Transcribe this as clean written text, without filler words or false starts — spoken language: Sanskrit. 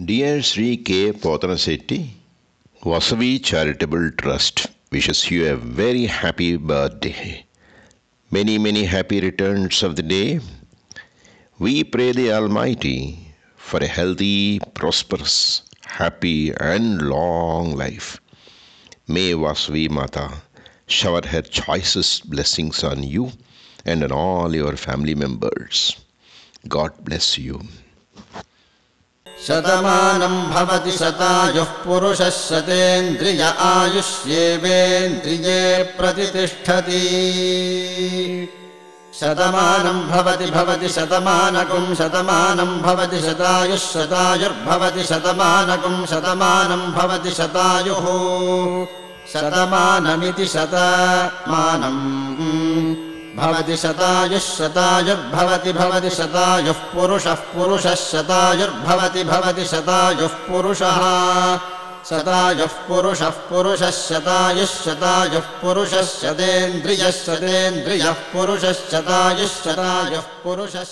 Dear Sri K. Potanasetti, Vasavi Charitable Trust wishes you a very happy birthday. Many happy returns of the day. We pray the Almighty for a healthy, prosperous, happy and long life. May Vasavi Mata shower her choicest blessings on you and on all your family members. God bless you. शतमानं भवति शतायुः पुरुषः शतेन्द्रिय आयुष्येवेन्द्रिये प्रतिष्ठति शतमानं भवति शतमानकं शतमानं भवति शतायुः शतायुर्भवति शतमानकं शतमानं भवति शतायुः शतमानमिति शतमानम् भवति शतायुः शतायुर्भवति शतायुः पुरुषः शतायुर्भवति शतायुः पुरुषः शतायुः पुरुषः शतायुः पुरुषः शतेन्द्रियः पुरुषः शतायुः पुरुषः